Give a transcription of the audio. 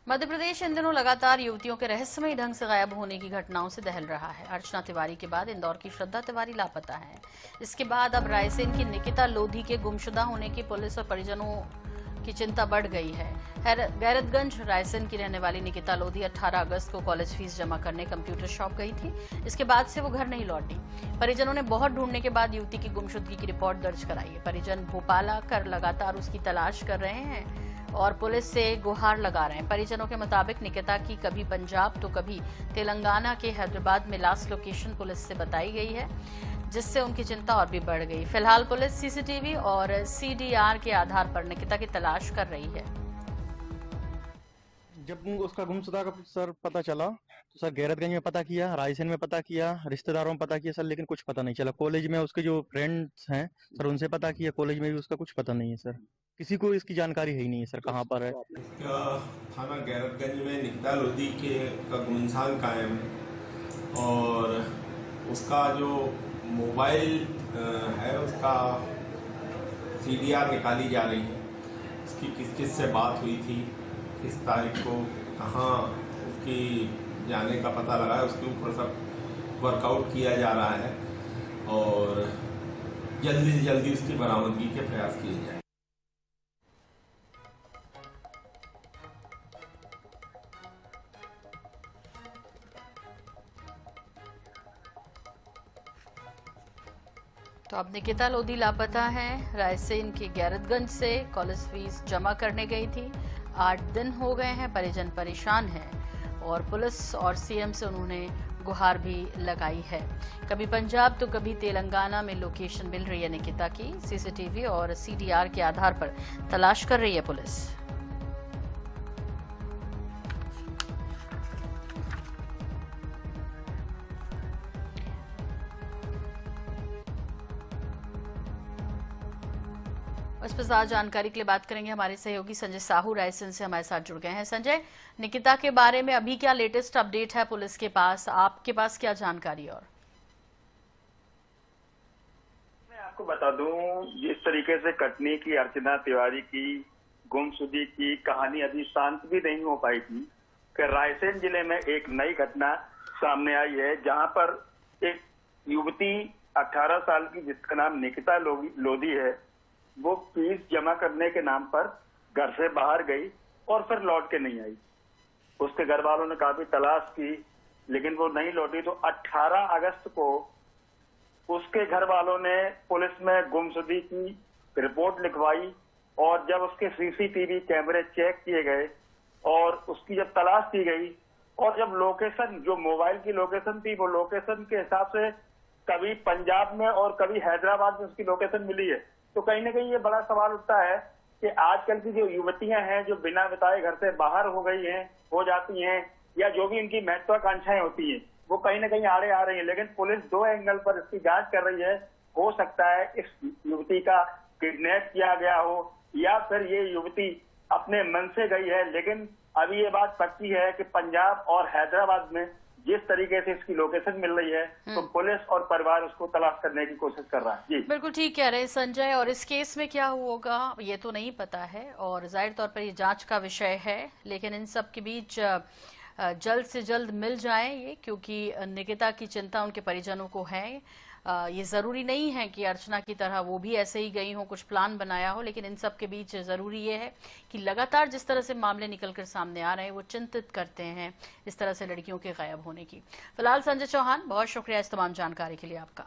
मध्य प्रदेश इन दिनों लगातार युवतियों के रहस्यमयी ढंग से गायब होने की घटनाओं से दहल रहा है। अर्चना तिवारी के बाद इंदौर की श्रद्धा तिवारी लापता है। इसके बाद अब रायसेन की निकिता लोधी के गुमशुदा होने की पुलिस और परिजनों की चिंता बढ़ गई है। गैरतगंज रायसेन की रहने वाली निकिता लोधी 18 अगस्त को कॉलेज फीस जमा करने कंप्यूटर शॉप गई थी। इसके बाद से वो घर नहीं लौटी। परिजनों ने बहुत ढूंढने के बाद युवती की गुमशुदगी की रिपोर्ट दर्ज कराई है। परिजन भोपाल आकर लगातार उसकी तलाश कर रहे हैं और पुलिस से गुहार लगा रहे हैं। परिजनों के मुताबिक निकिता की कभी पंजाब तो कभी तेलंगाना के हैदराबाद में लास्ट लोकेशन पुलिस से बताई गई है, जिससे उनकी चिंता और भी बढ़ गई। फिलहाल पुलिस सीसीटीवी और सीडीआर के आधार पर निकिता की तलाश कर रही है। जब उसका गुमशुदा का सर पता चला तो सर गैरतगंज में पता किया, रायसेन में पता किया, रिश्तेदारों में पता किया सर, लेकिन कुछ पता नहीं चला। कॉलेज में उसके जो फ्रेंड्स हैं सर उनसे पता किया, कॉलेज में भी उसका कुछ पता नहीं है सर। किसी को इसकी जानकारी है ही नहीं है सर कहाँ पर है। थाना गैरतगंज में निकिता लोधी का गुमनाम कायम है और उसका जो मोबाइल है उसका सीडीआर निकाली जा रही है। उसकी किस किस से बात हुई थी, किस तारीख को कहाँ उसकी जाने का पता लगा है, उसके ऊपर सब वर्कआउट किया जा रहा है और जल्दी से जल्दी उसकी बरामदगी के प्रयास किए जाए। तो अब निकिता लोधी लापता है। रायसेन के गैरतगंज से कॉलेज फीस जमा करने गई थी। 8 दिन हो गए हैं, परिजन परेशान हैं और पुलिस और सीएम से उन्होंने गुहार भी लगाई है। कभी पंजाब तो कभी तेलंगाना में लोकेशन मिल रही है निकिता की। सीसीटीवी और सीडीआर के आधार पर तलाश कर रही है पुलिस। इस पर ज्यादा जानकारी के लिए बात करेंगे। हमारे सहयोगी संजय साहू रायसेन से हमारे साथ जुड़ गए हैं। संजय, निकिता के बारे में अभी क्या लेटेस्ट अपडेट है पुलिस के पास, आपके पास क्या जानकारी? और मैं आपको बता दूं, जिस तरीके से कटनी की अर्चना तिवारी की गुमशुदगी की कहानी अभी शांत भी नहीं हो पाई थी कि रायसेन जिले में एक नई घटना सामने आई है, जहां पर एक युवती 18 साल की जिसका नाम निकिता लोधी है, वो फीस जमा करने के नाम पर घर से बाहर गई और फिर लौट के नहीं आई। उसके घर वालों ने काफी तलाश की लेकिन वो नहीं लौटी। तो 18 अगस्त को उसके घर वालों ने पुलिस में गुमशुदगी की रिपोर्ट लिखवाई और जब उसके सीसीटीवी कैमरे चेक किए गए और उसकी जब तलाश की गई और जब लोकेशन, जो मोबाइल की लोकेशन थी, वो लोकेशन के हिसाब से कभी पंजाब में और कभी हैदराबाद में उसकी लोकेशन मिली है, तो कहीं ना कहीं ये बड़ा सवाल उठता है कि आजकल की जो युवतियां हैं जो बिना बताए घर से बाहर हो जाती हैं या जो भी इनकी महत्वाकांक्षाएं होती हैं, वो कहीं ना कहीं आड़े आ रही हैं। लेकिन पुलिस 2 एंगल पर इसकी जांच कर रही है। हो सकता है इस युवती का किडनैप किया गया हो या फिर ये युवती अपने मन से गई है। लेकिन अभी ये बात पक्की है कि पंजाब और हैदराबाद में जिस तरीके से इसकी लोकेशन मिल रही है, तो पुलिस और परिवार उसको तलाश करने की कोशिश कर रहा है। जी बिल्कुल ठीक कह रहे हैं संजय। और इस केस में क्या होगा ये तो नहीं पता है और जाहिर तौर पर ये जांच का विषय है, लेकिन इन सब के बीच जल्द से जल्द मिल जाए ये, क्योंकि निकिता की चिंता उनके परिजनों को है। ये जरूरी नहीं है कि अर्चना की तरह वो भी ऐसे ही गई हो, कुछ प्लान बनाया हो, लेकिन इन सब के बीच जरूरी ये है कि लगातार जिस तरह से मामले निकलकर सामने आ रहे हैं वो चिंतित करते हैं इस तरह से लड़कियों के गायब होने की। फिलहाल संजय चौहान, बहुत शुक्रिया इस तमाम जानकारी के लिए आपका।